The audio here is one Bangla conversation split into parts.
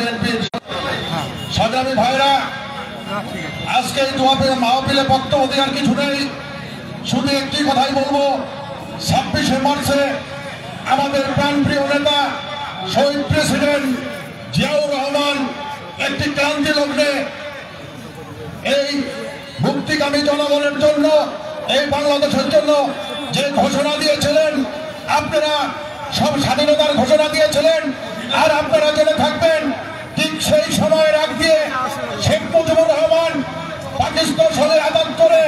বিএনপির সংগ্রামী ভাইরা, আজকে মাহফিলে বক্তব্য দেওয়ার কিছু নেই, শুধু একটি কথাই বলবো। 26শে মার্চে আমাদের প্রাণপ্রিয় নেতা শহীদ প্রেসিডেন্ট জিয়াউর রহমান একটি ক্রান্তি লগ্নে এই মুক্তিকামী জনগণের জন্য, এই বাংলাদেশের জন্য যে ঘোষণা দিয়েছিলেন, আপনারা সব স্বাধীনতার ঘোষণা দিয়েছিলেন। আর আপনারা জেনে থাকবেন, ঠিক সেই সময়ের আগ দিয়ে শেখ মুজিবুর রহমান পাকিস্তান সাথে আঘাত করে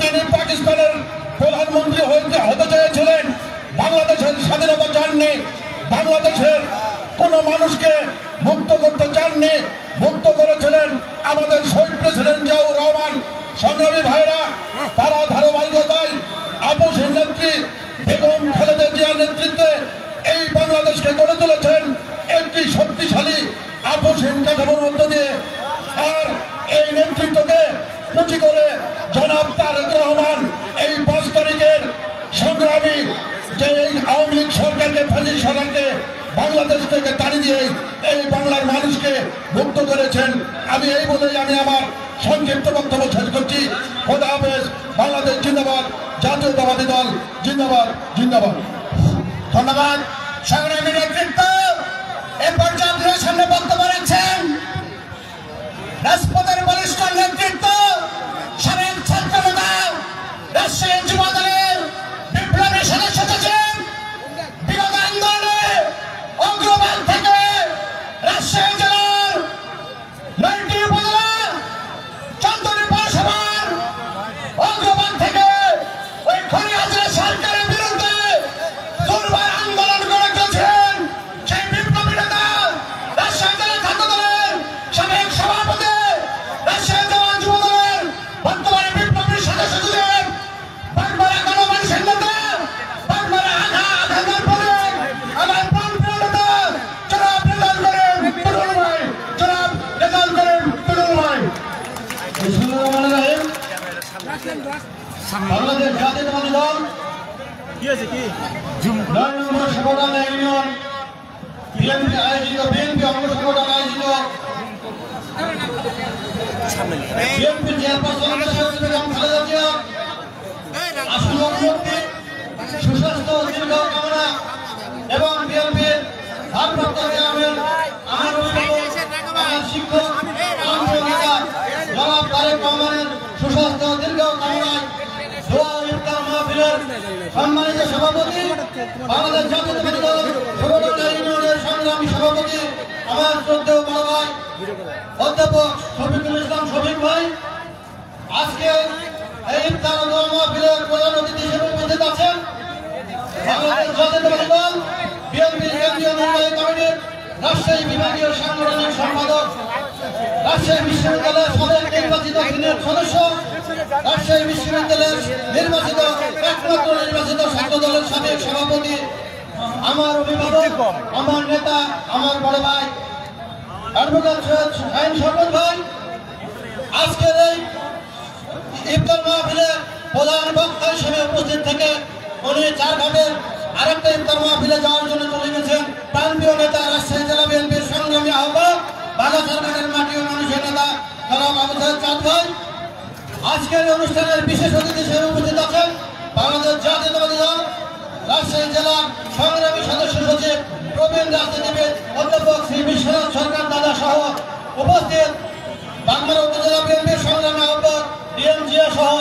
তিনি পাকিস্তানের প্রধানমন্ত্রী হতে চেয়েছিলেন। বাংলাদেশের স্বাধীনতা চাননি, বাংলাদেশের কোন মানুষকে মুক্ত করতে চাননি, মুক্ত করেছিলেন আমাদের শহীদ প্রেসিডেন্ট জিয়াউর রহমান। সংগ্রামী ভাইরা, তারা ধারাবাহিকতায় আপসের নেত্রী বেগম খালেদা জিয়ার নেতৃত্বে এই বাংলাদেশকে গড়ে তুলেছেন একটি শক্তিশালী আপসহীন কাঠামোর মধ্য দিয়ে। আর এই নেতৃত্বকে পুঁজি করে জনাব তারেক রহমান এই 5 তারিখের সংগ্রামী যে এই আওয়ামী লীগ সরকারকে, ফ্যাসিস্ট সরকারকে বাংলাদেশ থেকে তাড়িয়ে দিয়ে এই বাংলার মানুষকে মুক্ত করেছেন। আমি এই বলেই আমি আমার সংক্ষিপ্ত বক্তব্য শেষ করছি। খোদা হাফেজ। বাংলাদেশ জিন্দাবাদ, জাতীয়তাবাদী দল জিন্দাবাদ, জিন্দাবাদ। ধন্যবাদ। সংগ্রামী নেতৃত্ব এ পর্যায়ে আপনাদের সামনে বক্তব্য রাখছেন রাজপথের বলিষ্ঠ নেতৃত্ব, সাবেক ছাত্র নেতা, রাজশাহী যুব দলের বিপ্লবী সদস্য ছিলেন, বিগত আন্দোলনে অগ্রভাগ থেকে রাজশাহী জেলার 9টি উপজেলা, 14টি পৌরসভার অগ্রভাগ থেকে ওই খনি হাসিনা সরকারের বিরুদ্ধে দুর্বার আন্দোলন করে চলছেন সেই বিপ্লবী নেতা, রাজশাহী জেলা ছাত্র দলের সাবেক সভাপতি, রাজশাহী জেলা যুব দলের বর্তমানে বিপ্লবী সদস্য ছিলেন, বাগমারা গণমানুষের নেতা, বাগমারা আঘাতের পরে আমার প্রাণপ্রিয় নেতা জনাব রেজাউল করিম টুটুল ভাই, জনাব রেজাউল করিম টুটুল ভাই। বাংলাদেশ জাতীয়তাবাদী দল সংগঠন ইউনিয়ন বিএনপি আয়োজিত, বিএনপি অঙ্গ সংগঠন আয়োজিত বিএনপি চেয়ারপারসন বেগম খালেদা জিয়া আশু মুক্তি, সুস্বাস্থ্য দীর্ঘ কামনা এবং বিএনপির ভারপ্রাপ্ত চেয়ারম্যান আমার অভিভাবক, আমার শিক্ষক, আমার নেতা জনাব তারেক রহমানের সুস্বাস্থ্য দীর্ঘ কামনায় দোয়া ইফতার মাহফিলের সম্মানিত সভাপতি, বাংলাদেশ জাতীয়তাবাদী দল সংগঠন ইউনিয়নের সংগ্রামী সভাপতি আমার শ্রদ্ধেয় বড় ভাই অধ্যাপক শফিকুল ইসলাম শফিক ভাই, আজকে এই ইফতার দোয়া মাহফিলের প্রধান অতিথি হিসেবে উপস্থিত আছেন বাংলাদেশ জাতীয়তাবাদী দল বিএনপির কেন্দ্রীয় নির্বাহী কমিটির রাজশাহী বিভাগীয় সাংগঠনিক সম্পাদক, রাজশাহী বিশ্ববিদ্যালয়ের সাবেক নির্বাচিত সিনিয়র সদস্য, রাজশাহী বিশ্ববিদ্যালয়ের নির্বাচিত একমাত্র নির্বাচিত ছাত্র দলের সাবেক সভাপতি, আমার অভিভাবক, আমার নেতা, আমার বড় ভাই অ্যাডভোকেট সৈয়দ শাহীন শওকত ভাই, আজকের এই ইফতার মাহফিলে প্রধান বক্তা হিসেবে উপস্থিত থেকে উনি চারঘাটের আরেকটা ইফতার মাহফিলে যাওয়ার জন্য চলে গেছেন প্রান্তীয় নেতা, রাজশাহী জেলা বিএনপির সংগ্রামী আহ্বায়ক, বাগাছাড়ঘাটের মাটি ও মানুষের নেতা জনাব আবু সাহেদ চাঁদ ভাই। আজকের অনুষ্ঠানের বিশেষ অতিথি হিসেবে উপস্থিত আছেন বাংলাদেশ জাতীয়তাবাদী দল রাজশাহী জেলা সংগ্রামী সদস্য সচিব, প্রবীণ রাজনীতিবিদ অধ্যাপক শ্রী বিশ্বনাথ সরকার দাদা সহ উপস্থিত বাগমারা উপজেলা বিএনপির সংগ্রামী আহ্বায়ক ডিএমজিয়া সহ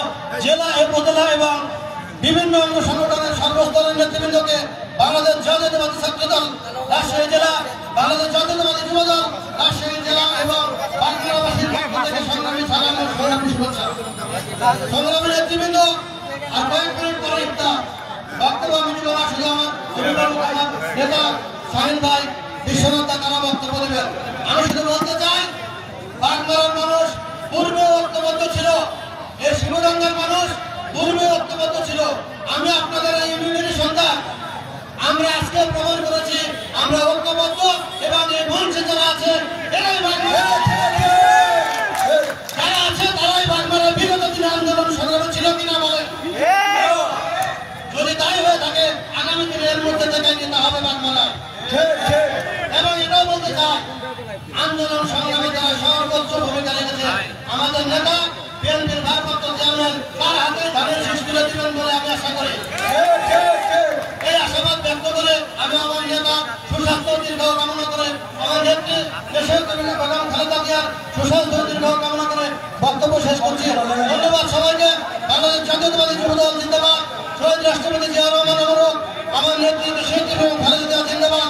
জেলা উপজেলা এবং বিভিন্ন অঙ্গ সংগঠনের সর্বস্তরের নেতৃবৃন্দকে বাংলাদেশ জাতীয়তাবাদী ছাত্র দল রাজশাহী জেলা, বাংলাদেশ জাতীয়তাবাদী যুব দল রাজশাহী জেলা এবং বাগমারাবাসীর পক্ষ থেকে সংগ্রামী সালাম ও সংগ্রামী শুভেচ্ছা। সংগ্রামী নেতৃবৃন্দ, আর কয়েক মিনিট পরে ইফতার বক্তব্য আমি শুধু আমার অভিভাবক, আমার নেতা শাহীন ভাই বিশ্বনাথ তারা বক্তব্য দেবেন। আমি শুধু বলতে চাই, বাগমারার মানুষ পূর্বে ঐক্যবদ্ধ ছিল, এই শিবগঙ্গার মানুষ পূর্বে ঐক্যবদ্ধ ছিল। আমি আপনাদের এই ইউনিয়নের সন্তান, আমরা আজকে প্রমাণ করেছি আমরা ঐক্যবদ্ধ এবং এই মঞ্চে যারা আছেন এরাই যারা আছে তারাই বাগমারার বিগত দিনে আন্দোলন সংগ্রামে ছিল কিনা বলে, যদি তাই হয়ে থাকে আগামী দিনে এর মধ্যে থেকে নিতে হবে বাগমারা এবং এটাও বলতে চাই, আন্দোলন সংগ্রামে যারা সর্বোচ্চ ভূমিকা রেখেছে আমাদের নেতা বিএনপির ভারপ্রাপ্ত চেয়ারম্যান তার হাতে ধানের শীষ তুলে দিবেন বলে আমি আশা করি। এই আশাবাদ ব্যক্ত করে আমি আমার নেতা সুস্বাস্থ্য দীর্ঘ কামনা করে আমার নেত্রী দেশের বেগম খালেদা জিয়ার সুস্বাস্থ্য দীর্ঘ কামনা করে বক্তব্য শেষ করছি। ধন্যবাদ সবাইকে। বাংলাদেশ জাতীয়তাবাদী যুবদল জিন্দাবাদ, শহীদ রাষ্ট্রপতি জিয়া রহমান অমরক, আমার নেত্রী দেশের বেগম খালেদা জিয়া জিন্দাবাদ,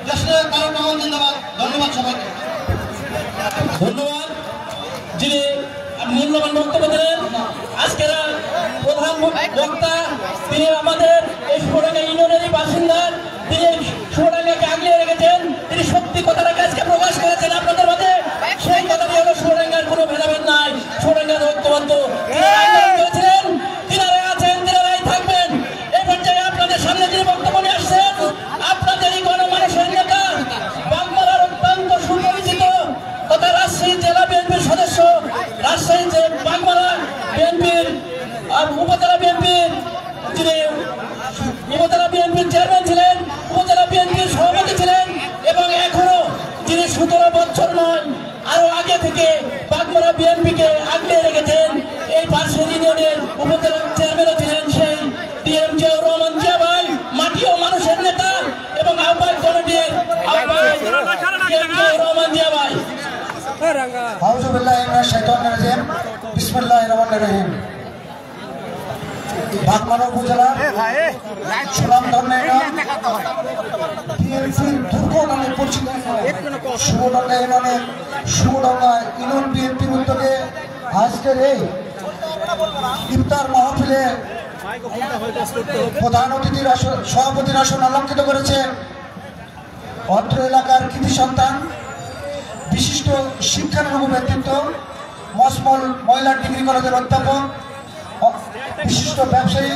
দেশের তারেক রহমান জিন্দাবাদ। ধন্যবাদ সবাইকে। ধন্যবাদ। যিনি মূল্যবান বক্তব্য দিলেন আজকের প্রধান বক্তা, তিনি আমাদের এই সুরাঙ্গা ইউনিয়নেরই বাসিন্দা, তিনি সুরাঙ্গাকে আগলিয়ে রেখেছেন, তিনি সত্যি কথাটাকে আজকে প্রকাশ করেছেন আপনাদের মাঝে। সেই কথাটি হলো সুরাঙ্গার কোনো ভেদাভেদ নাই, সুরাঙ্গার ঐক্যবদ্ধ করেছিলেন, তিনারাই আছেন, তিনারাই থাকবেন। এই পর্যায়ে আপনাদের সামনে যিনি বক্তব্য নিয়ে আসছেন আপনাদেরই গণমানুষের নেতা, বাগমারার অত্যন্ত সুপরিচিত তথা রাজশাহী জেলা বিএনপির সদস্য, রাজশাহী বাগমারা বিএনপির উপজেলা বিএনপির যিনি উপজেলা বিএনপির চেয়ারম্যান ছিলেন, উপজেলা বিএনপির সভাপতি ছিলেন এবং এখনো যিনি 17 বছর নয় আরো আগে থেকে বাগমারা বিএনপিকে আগলে রেখেছেন, এই পার্শ্বের ইউনিয়নের উপজেলা চেয়ারম্যানও ছিলেন সেই ডিএম জিয়াউর রহমান জিয়া ভাই, মাটি ও মানুষের নেতা এবং আহ্বায়ক কমিটির আহ্বায়ক ডিএম জিয়াউর রহমান জিয়া ভাই। বাগমারা উপজেলা সুনামধন্য বিএনপির দুর্গ নামে পরিচিত শুভডাঙ্গা ইউনিয়নের শুভডাঙ্গা ইউনিয়ন বিএনপির উদ্যোগে আজকের এই ইফতার মাহফিলে প্রধান অতিথির সভাপতির আসন অলঙ্কৃত করেছে অত্র এলাকার কৃতি সন্তান, বিশিষ্ট শিক্ষানুরূপ ব্যক্তিত্ব, মসমল মহিলা ডিগ্রি কলেজের অধ্যাপক, বিশিষ্ট ব্যবসায়ী,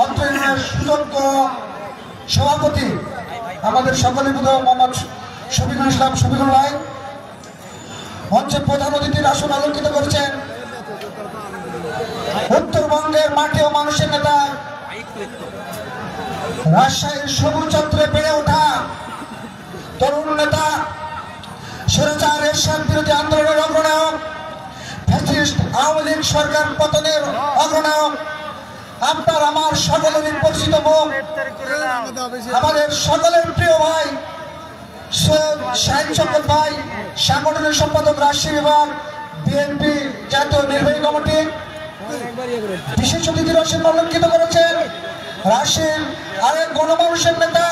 অত্র ইউনিয়নের সুযোগ্য সভাপতি আমাদের সকলের বোধ মোহাম্মদ শফিকুল ইসলাম শফিকুল ভাই। মঞ্চে প্রধান অতিথির আসন অলঙ্কৃত করেছেন উত্তরবঙ্গের মাটি ও মানুষের নেতা, রাজশাহীর সবুজ চত্বরে বেড়ে ওঠা তরুণ নেতা, স্বৈরাচার এরশাদ বিরোধী আন্দোলনের অগ্রনায়ক, ফ্যাসিস্ট আওয়ামী লীগ সরকার পতনের অগ্রনায়ক, আপনার আমার সকলেরই পরিচিত মুখ, আমাদের সকলের প্রিয় ভাই সৈয়দ শাহিদ শওকত ভাই, সাংগঠনিক সম্পাদক রাজশাহী বিভাগ বিএনপি জাতীয় নির্বাহী কমিটি। বিশেষ অতিথির আসন অলঙ্কৃত করেছেন রাজশাহীর আরেক গণমানুষের নেতা,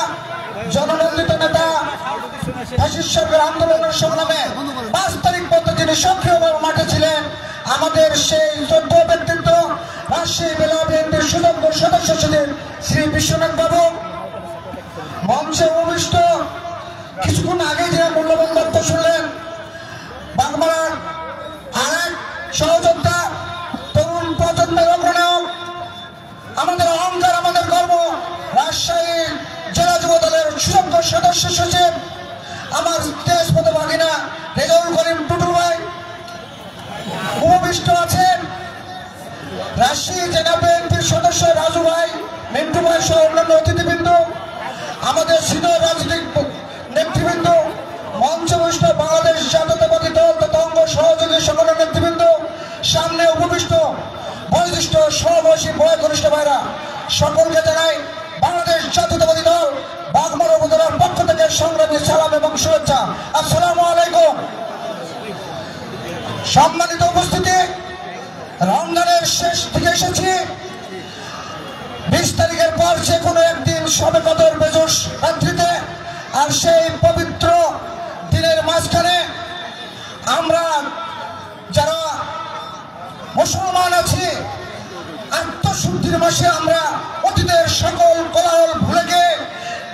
জননন্দিত নেতা, ফ্যাসিস্ট সরকার আন্দোলনের সংগ্রামে 5 তারিখ পর্যন্ত যিনি সক্রিয়ভাবে মাঠে ছিলেন, আমাদের সেই যোদ্ধ ব্যক্তিত্ব রাজশাহী জেলা বিএনপির সুযোগ্য সদস্য ছিলেন শ্রী বিশ্বনাথ বাবু। মঞ্চে উপবিষ্ট কিছুক্ষণ আগে যে মূল্যবান বক্তব্য শুনলেন বাগমারার আরেক সহযোদ্ধা, তরুণ প্রজন্মের অগ্রনায়ক, আমাদের অহংকার, আমাদের গর্ব, রাজশাহী জেলা যুব দলের সুযোগ্য সদস্য সচিব আমার দেশপথ ভাগিনা রেজাউল করিম টুটুল ভাই। উপবিষ্ট আছেন রাজশাহী জেলা বিএনপির সদস্য রাজু ভাই, মিন্টু ভাই সহ অন্যান্য অতিথিবৃন্দ, আমাদের সিনিয়র রাজনৈতিক নেতৃবৃন্দ, মঞ্চে বৈষ্ঠ বাংলাদেশ জাতীয়তাবাদী দল তথা অঙ্গ সহযোগী সংগঠন নেতৃবৃন্দ, সামনে উপবিষ্ট বয়োজ্যেষ্ঠ সহবয়সী বয়োকনিষ্ঠ ভাইরা, সকলকে জানাই বাংলাদেশ জাতীয়তাবাদী দল বাগমারা উপজেলার পক্ষ থেকে সংগ্রামী সালাম এবং শুভেচ্ছা। আসসালামু আলাইকুম। সম্মানিত উপস্থিতি, রমজানের শেষ দিকে এসেছি। 20 তারিখের পর যে কোনো একদিন শবে কদর বেজুস রাত্রিতে, আর সেই পবিত্র দিনের মাঝখানে আমরা যারা মুসলমান আছি, আত্মশুদ্ধির মাসে আমরা অতীতের সকল কোলাহল ভুলে গিয়ে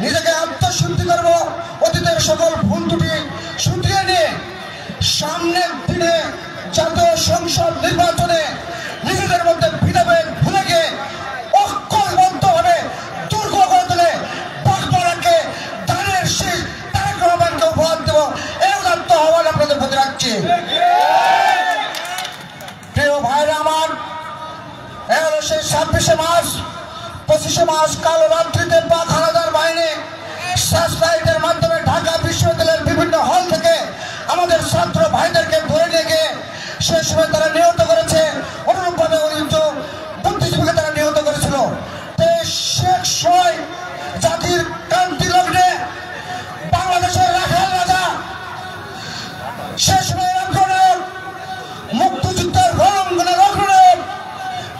নিজেকে আত্মশুদ্ধি করব, অতীতের সকল ভুল ত্রুটি শুধরিয়ে নিয়ে সামনের দিনে জাতীয় সংসদ নির্বাচনে নিজেদের মধ্যে ভেদাভেদ ভুলে গিয়ে ঐক্যবদ্ধভাবে দুর্গ করে তুলে বাগমারাকে ধানের শীষ তারেক রহমানকে উপহার দেব, এই উদাত্ত আহ্বান আপনাদের প্রতি রাখছি। প্রিয় ভাইরা আমার, এ হলো সেই 26শে মার্চ, 25শে মার্চ কালো রাত্রিতে পাক হানাদার বাহিনী সার্চ লাইটের মাধ্যমে ঢাকা বিশ্ববিদ্যালয় ছাত্র ভাইদেরকে ধরে নিয়ে গিয়ে সে সময় তারা নিহত করেছে, অনুরূপভাবে বুদ্ধিজীবীকে তারা নিহত করেছিল। শেখ সময় জাতির ক্রান্তি লগ্নে বাংলাদেশের রাখাল রাজা সে সময় অগ্রনায়ক, মুক্তিযুদ্ধের রণাঙ্গনের অগ্রনায়ক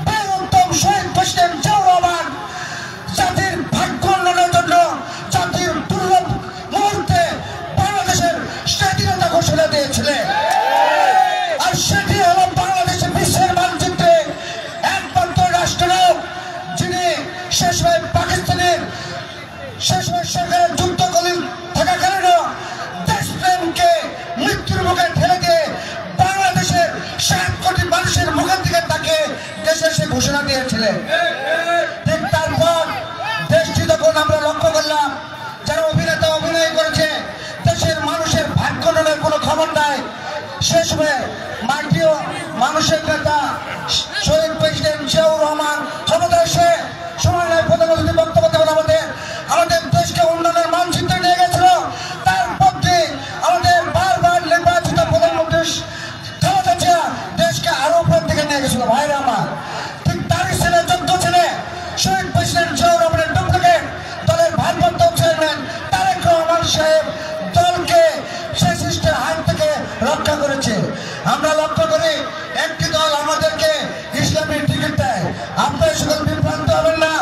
বীর উত্তম শহীদ প্রেসিডেন্ট জিয়াউর রহমান জাতির ভাগ্য উন্নয়নের জন্য জাতির দুর্লভ মুহূর্তে বাংলাদেশের স্বাধীনতা ঘোষণা দিয়েছিলেন। আর সেটি হল বাংলাদেশের বিশ্বের মানচিত্রে একমাত্র রাষ্ট্রনায়ক যিনি সে সময় পাকিস্তানের সে সময় সরকারের যুদ্ধকালীন থাকাকালীনও দেশপ্রেমকে মৃত্যুর মুখে ঠেলে দিয়ে বাংলাদেশের 7 কোটি মানুষের মুখের দিকে তাকে দেশে সে ঘোষণা দিয়েছিলেন। ঠিক তারপর দেশটি তখন আমরা লক্ষ্য করলাম যারা অভিনেতা অভিনয় করেছে দেশের মানুষের ভাগ্য উন্নয়নের কোনো খবর নাই। সে সময় মাটিও মানুষের নেতা শহীদ প্রেসিডেন্ট জিয়াউর রহমান ক্ষমতায় এসে সময় নয় প্রধানমন্ত্রী বক্তব্য দেবেন আমাদের দেশকে উন্নয়নের মানচিত্রে নিয়ে গেছিল। তার মধ্যে আমাদের বারবার নির্বাচিত প্রধানমন্ত্রী খালেদা জিয়া দেশকে আরো উপর দিকে নিয়ে গেছিল। ভাইরা আমার, ঠিক তারই ছেলে যোগ্য ছেলে শহীদ প্রেসিডেন্ট জিয়াউর রহমানের ডুপ্লিকেট দলের ভারপ্রাপ্ত চেয়ারম্যান তারেক রহমান সাহেব দলকে ফ্যাসিস্টের হাত থেকে রক্ষা করেছে। আমরা লক্ষ্য করি একটি দল আমাদেরকে ইসলামী টিকিট দেয়। আপনারা সকল বিভ্রান্ত হবেন না।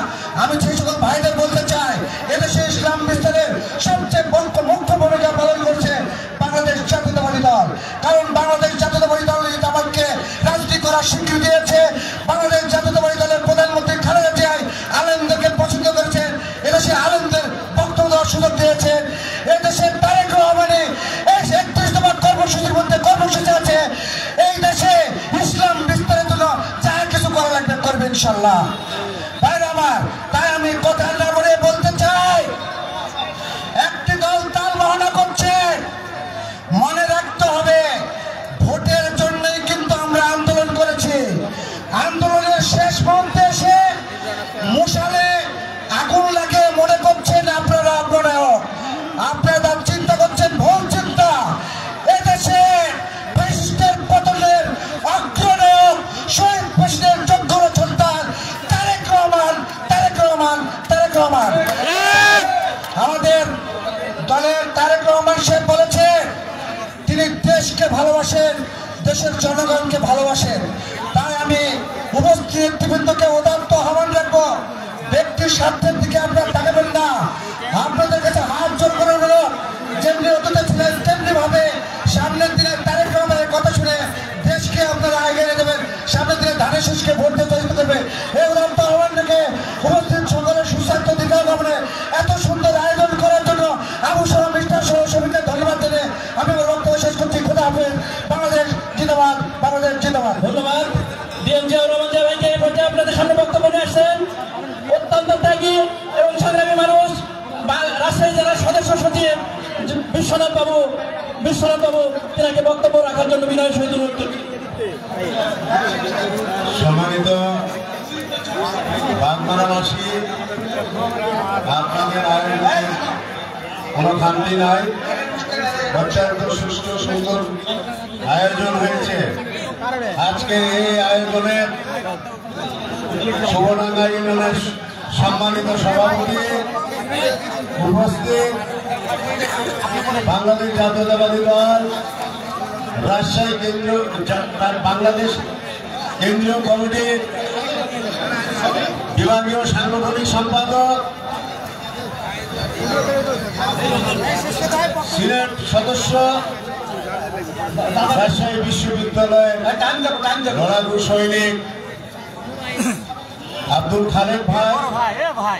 আমি সেই সকল ভাইদের বলতে চাই এদেশে ইসলাম বিস্তারের সবচেয়ে মুখ্য ভূমিকা পালন করছে বাংলাদেশ জাতীয়তাবাদী দল। কারণ বাংলাদেশ জাতীয়তাবাদী দল আমাকে রাজনীতি করার স্বীকৃতি দিয়েছে। বাংলাদেশ জাতীয়তাবাদী দলের প্রধানমন্ত্রী খালেদা জিয়া আলেমদেরকে পছন্দ করেছেন, এদেশে আলেমদের বক্তব্য দেওয়ার সুযোগ দিয়েছেন। এদেশে তারেক রহমানে 31তম কর্মসূচির মধ্যে কর্মসূচি আছে এই দেশে ইসলাম বিস্তারের জন্য যা কিছু করা লাগবে করবে ইনশাল্লাহ। ভাইরা আমার, তাই আমি কথা না বলে বলতে চাই একটি দল তাল বাহানা করছে। মনে রাখতে হবে ভোটের জন্যই কিন্তু আমরা আন্দোলন করেছি। আন্দোলনের শেষ মুহূর্তে এসে মশালে আগুন লাগে মনে করছেন আপনারা অগ্রনায়ক। আপনারা চিন্তা করছেন ভুল চিন্তা। এদেশে ফ্যাসিস্টের পতনের অগ্রনায়ক শহীদ প্রেসিডেন্ট যোগ্য সন্তান তারেক রহমান। আমাদের দলের তারেক রহমান সাহেব বলেছেন তিনি দেশকে ভালোবাসেন, দেশের জনগণকে ভালোবাসেন। তাই আমি উপস্থিত নেতৃবৃন্দকে উদাত্ত আহ্বান রাখবো ব্যক্তির স্বার্থের দিকে আপনারা তাকাবেন না। আপনাদের কাছে হাত জোর করে অনুরোধ, যেমনি অতীতে ছিলেন তেমনি ভাবে সামনের দিনে তারেক রহমানের কথা শুনে দেশকে আপনারা এগিয়ে দেবেন। সামনের দিনে ধানের শীষকে ভোট দিয়ে তৈরি করবে এই উদাত্ত আহ্বান রেখে উপস্থিত সকলের সুস্বাস্থ্য দীর্ঘ কামনে এত সুন্দর আয়োজন করার জন্য আবু সালাম মিস্টার সহ সবাইকে ধন্যবাদ দেবে আমি আমার বক্তব্য শেষ করছি। খোদা হাফেজ। বাংলাদেশ জিন্দাবাদ, বাংলাদেশ জিন্দাবাদ। ধন্যবাদ জিয়াউর রহমান ভাইকে এই পর্যায়ে আপনাদের সামনে বক্তব্য নিয়ে আসছেন অত্যন্ত ত্যাগী এবং সংগ্রামী মানুষ রাজশাহী জেলার সদস্য সচিব বিশ্বনাথ বাবু তেনাকে বক্তব্য রাখার জন্য বিনয়ের সহিত অনুরোধ করছি। সম্মানিত বাগমারাবাসী, আপনাদের আয়োজনে কোনো খামতি নাই। অত্যন্ত সুষ্ঠু সুন্দর আয়োজন হয়েছে। আজকে এই আয়োজনে সুবর্ণাঙ্গা ইউনিয়নের সম্মানিত সভাপতি উপস্থিত বাংলাদেশ জাতীয়তাবাদী দল রাজশাহী কেন্দ্রীয় বাংলাদেশ কেন্দ্রীয় কমিটির বিভাগীয় সাংগঠনিক সম্পাদক, সিনেট সদস্য, রাজশাহী বিশ্ববিদ্যালয়ের লড়াকু সৈনিক আব্দুল খালেক ভাই,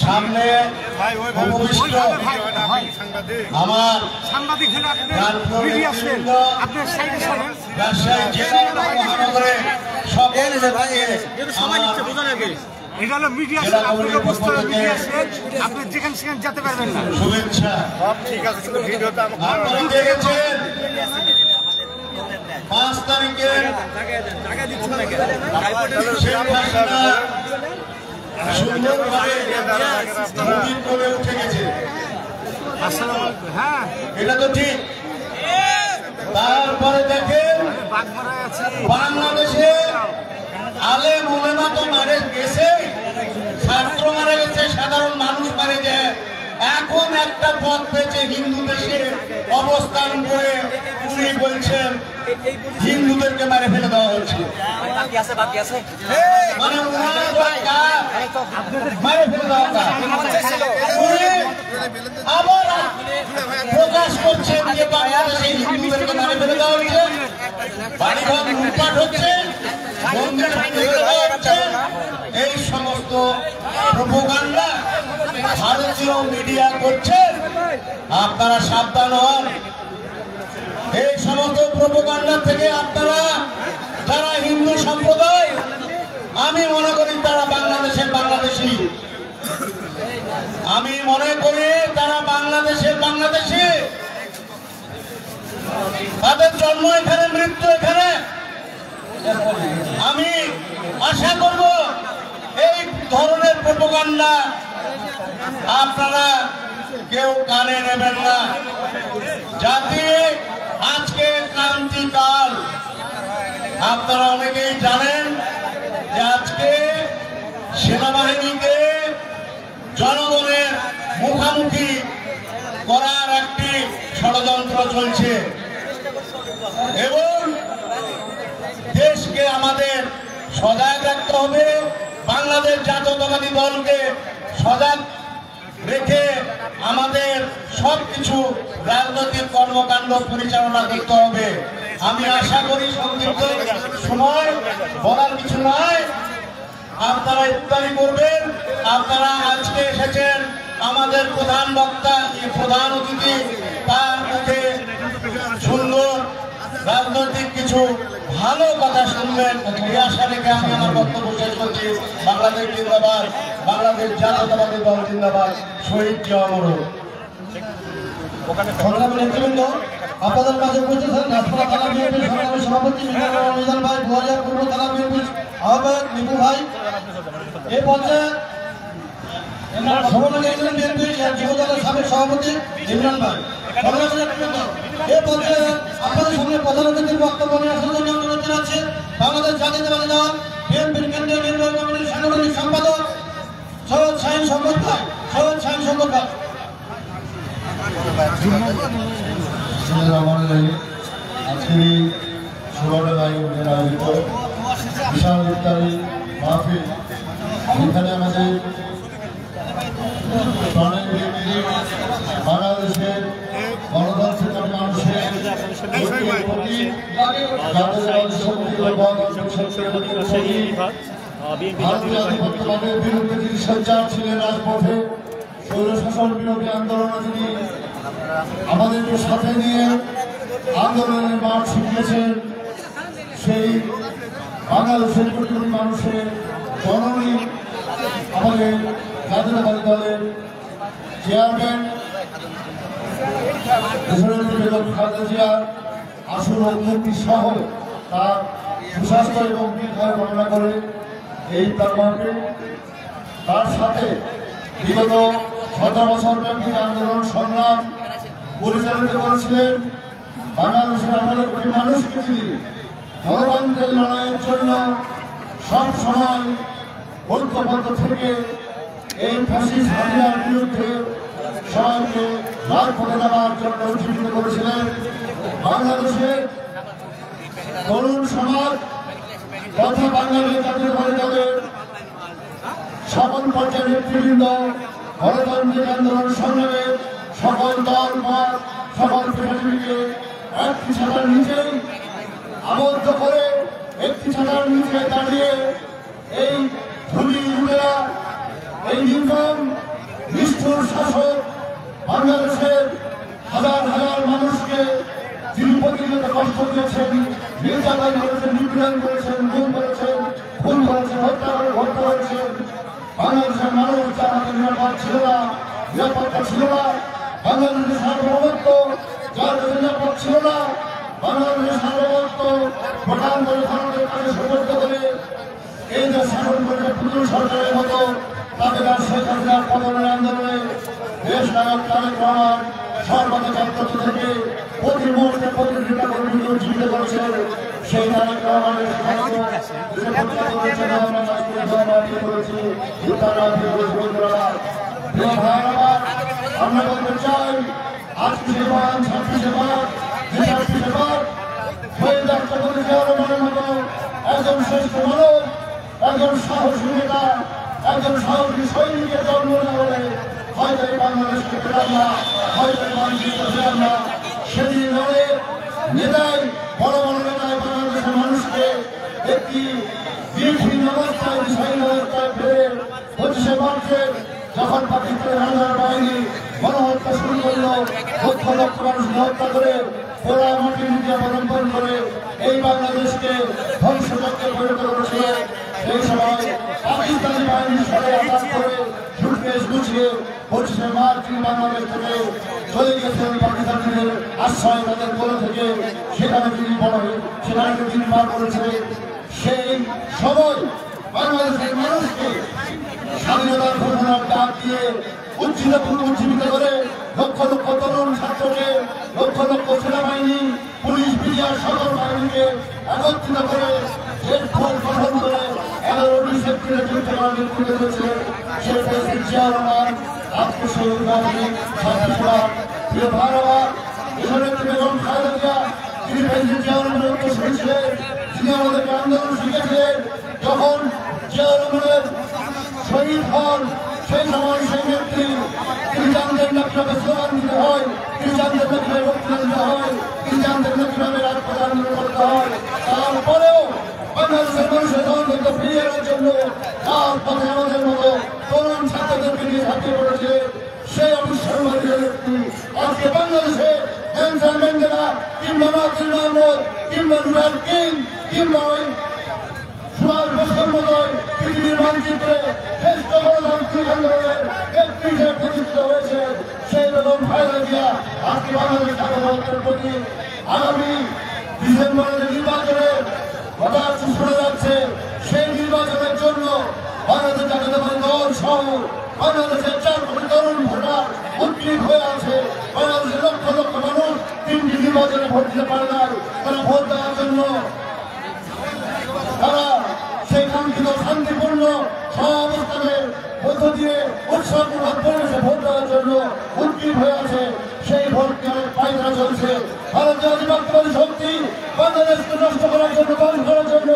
সামনে উপবিষ্ট আমার রাজশাহী জেলা মহানগরে সকল আপনি যেখানে সেখানে যেতে পারবেন না। শুভেচ্ছা। ঠিক আছে, শুধু ভিডিওটা আপনারা দেখেছেন 5 তারিখে সুন্দরভাবে উঠে গেছে। হ্যাঁ, এটা তো ঠিক। বাংলাদেশে আলেম ওলামা তো মারে গেছে, ছাত্র মারা গেছে, সাধারণ মানুষ মারে যায়। এখন একটা পথ পেয়েছে হিন্দু দেশে অবস্থান করে উনি বলছেন হিন্দুদেরকে মারে ফেলে দেওয়া হচ্ছে, মানে ওনার কাজ মারে ফেলে দেওয়া কাজ। উনি আবার প্রকাশ করছেন যে বাংলাদেশে হিন্দুদেরকে মারে ফেলে দেওয়া হচ্ছে, বাড়িঘর লুটপাট হচ্ছে, মন্দির ভেঙে ফেলে দেওয়া হচ্ছে। এই সমস্ত প্রোপাগান্ডা ভারতীয় মিডিয়া করছে, আপনারা সাবধান হন। এই সমস্ত প্রোপাগান্ডা থেকে আপনারা, যারা হিন্দু সম্প্রদায়, আমি মনে করি তারা বাংলাদেশের বাংলাদেশী, আমি মনে করি তারা বাংলাদেশের বাংলাদেশী, তাদের জন্ম এখানে, মৃত্যু এখানে। আমি আশা করব এই ধরনের প্রোপাগান্ডা আপনারা কেউ কানে নেবেন না। যাতে আজকে ক্রান্তিকাল, আপনারা অনেকেই জানেন যে আজকে সেনাবাহিনীকে জনগণের মুখোমুখি করার একটি ষড়যন্ত্র চলছে এবং দেশকে আমাদের সজাগ রাখতে হবে। বাংলাদেশ জাতীয়তাবাদী দলকে সজাগ রেখে আমাদের সবকিছু রাজনৈতিক কর্মকাণ্ড পরিচালনা করতে হবে। আমি আশা করি সংক্ষিপ্ত সময় বলার কিছু নয়, আপনারা ইফতারি করবেন। আপনারা আজকে এসেছেন, আমাদের প্রধান বক্তা, প্রধান অতিথি, তার মুখে সুন্দর রাজনৈতিক কিছু ভালো কথা শুনবেন, এই আশা রেখে আমি আমার বক্তব্য শেষ করছি। বাংলাদেশ জিন্দাবাদ, বাংলাদেশ জাতীয়তাবাদী দল জিন্দাবাদ, শহীদ জিয়া অমর। সংগ্রামী নেতৃবৃন্দ, আপনাদের মাঝে উপস্থিত আছেন গাছপালা থানা বিএনপির সংগ্রামী সভাপতি মিজান ভাই, বুয়ালিয়া পূর্ব থানা বিএনপির আহ্বায়ক নিপু ভাই, এই পর্যায়ে সমন্বয় কেন্দ্রের বিএনপির যুবদলের সাবেক সভাপতি ইমরান ভাই। সংগ্রামী নেতৃবৃন্দ, এই পর্যায়ে আপনাদের সামনে প্রধান অতিথির বক্তব্য নিয়ে আসার জন্য অনুরোধ জানাচ্ছি বাংলাদেশ জাতীয়তাবাদী দল বিএনপির কেন্দ্রীয় নির্বাহী কমিটির সাংগঠনিক সম্পাদক সৈয়দ শাহীন শওকত ভাই। সৈয়দ শাহীন শওকত ভাই। আজকের এই সুবর্ণের আয়োজিত বিশাল ইফতারি মাহফিল, এখানে আমাদের বাংলাদেশের গণতান্ত্রিক মানুষের ভারতীয় আধিপত্যবাদের বিরুদ্ধে তিনি সোচ্চার ছিলেন রাজপথে। স্বৈরশাসন বিরোধী আন্দোলনে তিনি আমাদেরকে সাথে নিয়ে আন্দোলনের মাঠ শিখিয়েছেন। সেই বাংলাদেশের কোটি কোটি মানুষের জননী আমাদের জাতীয়তাবাদী দলের চেয়ারম্যান খালেদা জিয়ার আসল উন্নতি সহ তার সুস্বাস্থ্য এবং দীর্ঘায়ু কামনা করে এই প্ল্যাটফর্মে তার সাথে বিগত 17 বছর ব্যাপী আন্দোলন সংগ্রাম পরিচালিত করেছিলেন। বাংলাদেশের 18 কোটি মানুষকে তিনি গণতন্ত্রের লড়াইয়ের জন্য সব সময় ঐক্যবদ্ধ থেকে এই ফ্যাসিস্ট হাতিয়ার বিরুদ্ধে সবাইকে রাজপথে নামার জন্য উজ্জীবিত করেছিলেন। বাংলাদেশের তরুণ সমাজ তথা বাংলাদেশ জাতীয়তাবাদী দলের সকল পর্যায়ের নেতৃবৃন্দ গণতান্ত্রিক আন্দোলন সংগ্রামে সকল দল মত সকল পেশাজীবীকে একটি ছাতার নিচেই আবদ্ধ করে একটি ছাতার নিচে দাঁড়িয়ে এই ধুলি উড়েরা এই নির্মম নিষ্ঠুর শাসক বাংলাদেশের হাজার হাজার মানুষকে যিনি প্রতিনিয়ত কষ্ট দিয়েছেন, নির্যাতন করেছেন, নিপীড়ন করেছেন, গুম করেছেন, খুন করেছেন, হত্যা করেছেন। বাংলাদেশের মানুষ যার হাতে নিরাপদ ছিল না, নিরাপত্তা ছিল না। বাংলাদেশের সার্বভৌমত্ব যার হাতে নিরাপদ ছিল না, বাংলাদেশের সার্বভৌমত্ব প্রধান করে ভারতের কাছে সুপর্দ করে এই যে শাসন করে পুতুল সরকারের মতো তাদের আর শেখ হাসিনার পতনের আন্দোলনে দেশ নায়ক তারেক রহমান সর্বদা তন্ত্র থেকে প্রতি মুহূর্তে প্রতিযোগিতা করে জীবিত করেছেন। সেই তারেক রহমানের আমরা বলতে চাই আজকে সেবান ছাত্রী সেবার বিদ্যার্থী সেবার হয়ে যাত্রা করে যাওয়ার মনের মতো একজন শ্রেষ্ঠ মানব, একজন সাহসী নেতা, একজন সাহসী সৈনিকের জন্ম না হলে হয়তো এই বাংলাদেশকে পেলাম না, হয়তো এই বাংলাদেশকে পেলাম না। সেদিন ধরে নেতাই বড় বড় নেতাই বাংলাদেশের মানুষকে একটি বিভিন্ন অবস্থায় বিষয়ীন অবস্থায় ফেলে 25শে মার্চের যখন পাকিস্তানের হানাদার বাহিনী গণহত্যা শুরু করলো, লক্ষ লক্ষ মানুষকে হত্যা করে ওরা মাটির নিচে অবলম্বন করে এই বাংলাদেশকে ধ্বংসযজ্ঞে পরিণত করেছিল। সেই সময় পাকিস্তানি বাহিনী সবাই আঘাত করে সুটকেস গুছিয়ে 25শে মার্চ বাংলাদেশ থেকে চলে গেছেন পাকিস্তানিদের আশ্রয় তাদের কোল থেকে, সেখানে তিনি সেখানে তিনি পার করেছিলেন। সেই সময় বাংলাদেশের মানুষকে স্বাধীনতার ঘোষণার ডাক দিয়ে উজ্জীবিত করে লক্ষ লক্ষ তরুণ ছাত্রকে, লক্ষ লক্ষ সেনাবাহিনী, পুলিশ, বিডিআর সকল বাহিনীকে একত্রিত করে গঠন করে 11ই সেপ্টেম্বর তুলে ধরেছিলেন। সেই প্রেসিডেন্ট জিয়াউর রহমান আজকে সেই উদ্বোধনী সভা প্রিয় ভারত এখানে বেগম খালেদা জিয়া তিনি প্রেসিডেন্ট জিয়াউর রহমানের উত্তরসূরি ছিলেন, তিনি আমাদেরকে আন্দোলন শিখেছিলেন। যখন জিয়াউর রহমানের শহীদ হন সেই সময় সেই ব্যক্তি তিনি জানতেন না কিভাবে স্লোগান দিতে হয়, তিনি জানতেন না কিভাবে বক্তৃতা দিতে হয়, তিনি জানতেন না কিভাবে রাজপথে আন্দোলন করতে হয়। তারপরেও বাংলাদেশের মানুষের গণতন্ত্র ফিরিয়ে আনার জন্য রাজপথে আমাদের মতো তরুণ ছাত্রদেরকে নিয়ে ঝাঁপিয়ে পড়েছিলেন। সেই অবিস্মরণীয় ব্যক্তি আজকে বাংলাদেশে নেলসন ম্যান্ডেলা কিংবা মার্টিন আহমেদ কিংবা লুথার কিং কিংবা সুভাষ বোসের মতোই পৃথিবীর মানচিত্রে শ্রেষ্ঠ গণতান্ত্রিক আন্দোলনের ব্যক্তি হিসেবে প্রতিষ্ঠিত হয়েছে সেই বেগম খালেদা জিয়া আজকে বাংলাদেশ স্বাধীনতার প্রতি আগামী ডিসেম্বরের নির্বাচনের কথা শোনা যাচ্ছে। সেই নির্বাচনের জন্য বাংলাদেশ জাতীয়তাবাদী দল সহ বাংলাদেশের 4 কোটি তরুণ ভোটার উদ্গ্রীব হয়ে আছে। বাংলাদেশের লক্ষ লক্ষ মানুষ 3টি নির্বাচনে ভোট দিতে পারে না, তারা ভোট দেওয়ার জন্য তারা সেই কাঙ্ক্ষিত শান্তিপূর্ণ সহাবস্থানের মধ্য দিয়ে উৎসবমূলক পরিবেশে ভোট দেওয়ার জন্য উদ্গ্রীব হয়ে আছে। সেই ভোটকে পায়রা চলছে। ভারতীয় আধিপত্যবাদী শক্তি বাংলাদেশকে নষ্ট করার জন্য, ধ্বংস করার জন্য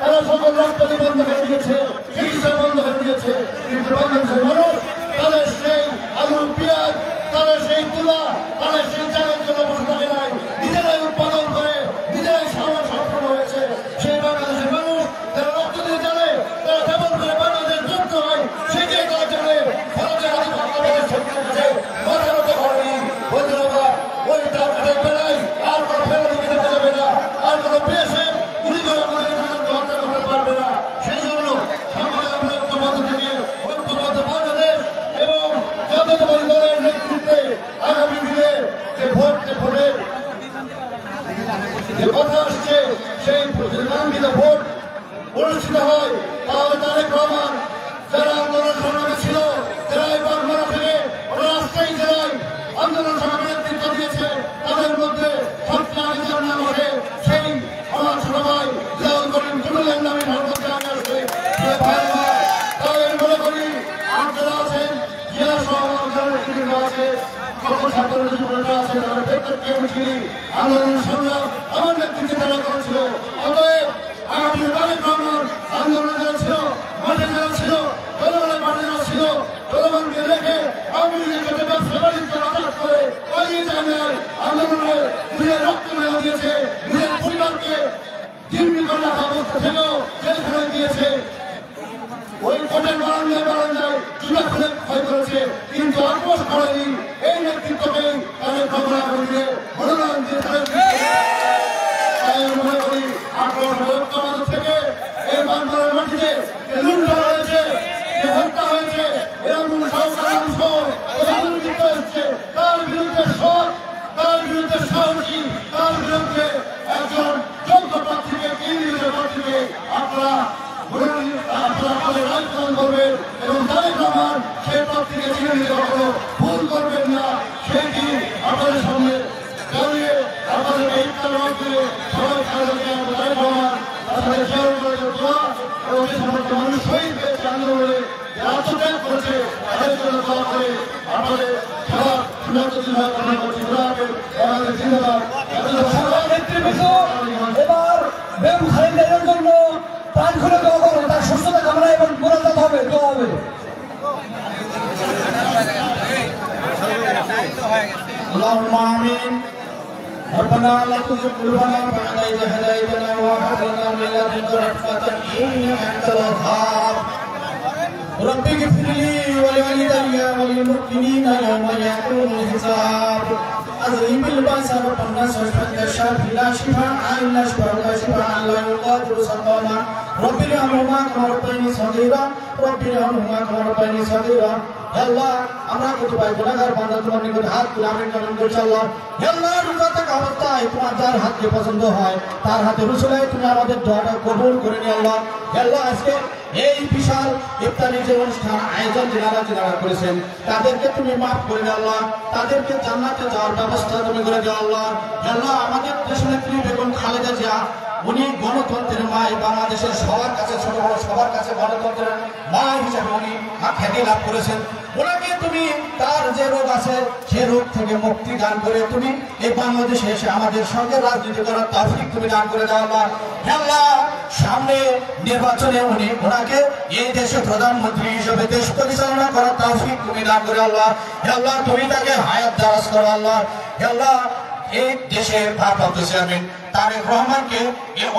তারা সকল রপ্তানি বন্ধ করে দিয়েছে, চিকিৎসা বন্ধ করে দিয়েছে। কিন্তু বাংলাদেশের মানুষ তাদের সেই আলু পেঁয়াজ, তাদের সেই তুলা, তাদের সেই চালের জন্য বসে থাকে নাই, নিজেরাই উৎপাদন করে নিজেরাই সমাজ সক্ষম হয়েছে। সেই বাংলাদেশের মানুষ যারা রক্ত দিয়ে জানে তারা কেমন করে বাংলাদেশ যুক্ত হয় সেটাই তারা জানে। ভারতের আধিপত্যবাদী শক্তি হচ্ছে মাথা মতো করেনি, বলতে না ওই টাকাটাই বেড়াই আর কোনো ফেরত দিতে যাবে না, আর কোনো বিএসএফ গুলি করে হত্যা করতে পারবে না। সেই জন্য আমরা ঐক্যবদ্ধ থেকে ঐক্যবদ্ধ বাংলাদেশ এবং জাতীয়তাবাদী দলের নেতৃত্বে আগামী দিনে যে ভোটের যে কথা আসছে সেই কাঙ্ক্ষিত ভোট অনুষ্ঠিত হয়, তাহলে তারেক রহমান যারা আন্দোলন সংগ্রামে ছিল, যারা এই বাগমারা থেকে রাস্তায় জেলায় আন্দোলন সংগ্রামে নেতৃত্ব দিয়েছে, তাদের মধ্যে সবচেয়ে আগে যার নাম আছে সেই আমার ছোট ভাই জিয়াউল করিম টুটুলের নামে ভারতবর্ষে আগে আসবে। তাই আমি মনে করি আপনারা আছেন, জিয়া সহ নেতৃত্ব আছে, ছাত্র নেতৃত্ব আছে, তাদের প্রত্যেককে আমি চিনি। আন্দোলন সংগ্রাম আমার নেতৃত্বে তারা করেছিল। অতএব আগামী তারেক রহমান আন্দোলনে যারা ছিল, মাঠে যারা ছিল, জনগণের মাঠে যারা ছিল, জনগণকে রেখে আওয়ামী লীগের সাথে ব্যবসা বাণিজ্য আঘাত করে পালিয়ে যায় নাই, আন্দোলনে নিজের রক্ত মেলা দিয়েছে, নিজের পরিবারকে জিম্মি করে রাখা অবস্থা থেকেও জেলখানায় দিয়েছে, ওই কোর্টের বারান্দায় চুলা খুলে ক্ষয় করেছে, কিন্তু আক্রোশ করেনি। এই নেতৃত্বকে তাদের ঘটনা করে মনোনয়ন দিয়ে মনে করি আক্রোশ ঐক্যবদ্ধ থেকে এই বাংলার মাটিতে লুণ্ঠন হয়েছে, হত্যা হয়েছে, এরকম হচ্ছে তার বিরুদ্ধে সৎ, তার বিরুদ্ধে সাহসী, তার বিরুদ্ধে একজন যোগ্য প্রার্থীকে কেন্দ্রীয় প্রার্থীকে আপনারা রাজনীতি করবেন এবং তারেক রহমান সেই প্রার্থীকে চিনে নিতে কখনো ভুল করবেন না। সেটি আপনাদের সামনে দাঁড়িয়ে আপনাদের এই রোগ দিয়ে সবাই খালেদা জিয়া তারেক রহমান আপনাদের স্মরণ করে দোয়া এবং যে সমস্ত মানুষ শহীদ হয়েছে আন্দোলনে আত্মত্যাগ করেছে তাদের জন্য দোয়া করে আপনাদের সবার সুরক্ষা কামনা করছি। আমাদের জিন্দাবাদ। নেতৃবৃন্দ এবার বেগম খালেদা জিয়ার জন্য প্রাণ খুলে দোয়া করবো, তার সুস্থতা কামনা এবং মোনাজাত হবে, দোয়া হবে। اللهم آمين. ربنا لا تزغ قلوبنا بعد إذ هديتنا وهب لنا من لدنك رحمة إنك أنت الوهاب. رب اغفر لي ولوالدي وللمؤمنين يوم يقوم الحساب. أذهب البأس رب الناس واشف الشافي لا شفاء إلا شفاءك شفاء لا يغادر سقما. رب ارحمهما كما ربياني صغيرا. رب ارحمهما كما ربياني صغيرا. হে আল্লাহ, আমরা কতিপয় গুনাহগার বান্দা তোমার নিকট হাত তুলে আমিন কামনা করছি। আল্লাহ, হে আল্লাহ, রোজা থাকা অবস্থায় তোমার যার হাতকে পছন্দ হয় তার হাতে রুসুলে তুমি আমাদের দোয়াটা কবুল করে নিও। আল্লাহ, হে আল্লাহ, আজকে এই বিশাল ইফতারি যে অনুষ্ঠান আয়োজন যারা করেছেন তাদেরকে তুমি মাফ করে দাও। আল্লাহ, তাদেরকে জান্নাতে যাওয়ার ব্যবস্থা তুমি করে দাও। আল্লাহ, হে আল্লাহ, আমাদের দেশনেত্রী বেগম খালেদা জিয়া উনি গণতন্ত্রের মা, বাংলাদেশের সবার কাছে ছোট বড় সবার কাছে গণতন্ত্রের মা হিসেবে উনি খ্যাতি লাভ করেছেন। ওনাকে তুমি তার যে রোগ আছে সে রোগ থেকে মুক্তি দান করে তুমি এই বাংলাদেশে এসে আমাদের সঙ্গে রাজনীতি করার তৌফিক তুমি দান করে দাও। আল্লাহ, হে আল্লাহ, সামনে নির্বাচনে উনি ওনাকে এই দেশের প্রধানমন্ত্রী হিসেবে দেশ পরিচালনা করার তৌফিক তুমি দান করে। আল্লাহ, হে আল্লাহ, তুমি তাকে হায়াত দারাজ করো। আল্লাহ, হে আল্লাহ, এই দেশের ভারপ্রাপ্ত চেয়ারম্যান তারেক রহমানকে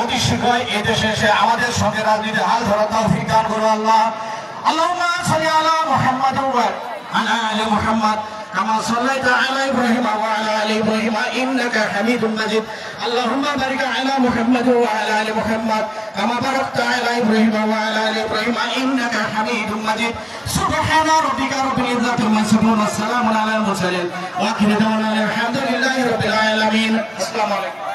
অতি শীঘ্রই এই দেশে এসে আমাদের সঙ্গে রাজনীতি হাল ধরার তৌফিক দান করো। আল্লাহ, আল্লাহুম্মা সাল্লি আলা মুহাম্মাদ ওয়া আলা আলি মুহাম্মাদ কামা সাল্লাইতা আলা ইব্রাহিম ওয়া আলা আলি ইব্রাহিম ইন্নাকা হামিদুম মাজিদ। আল্লাহুম্মা বারিক আলা মুহাম্মাদ ওয়া আলা আলি মুহাম্মাদ কামা বারাকতা আলা ইব্রাহিম ওয়া আলা আলি ইব্রাহিম ইন্নাকা হামিদুম মাজিদ। সুবহানা রাব্বিকা রাব্বিল ইজ্জাতি আম্মা ইয়াসিফুন ওয়া সালামুন আলাল মুরসালিন ওয়া আখিরু দাওয়ানা আলহামদুলিল্লাহি রাব্বিল আলামিন। আসসালামু আলাইকুম।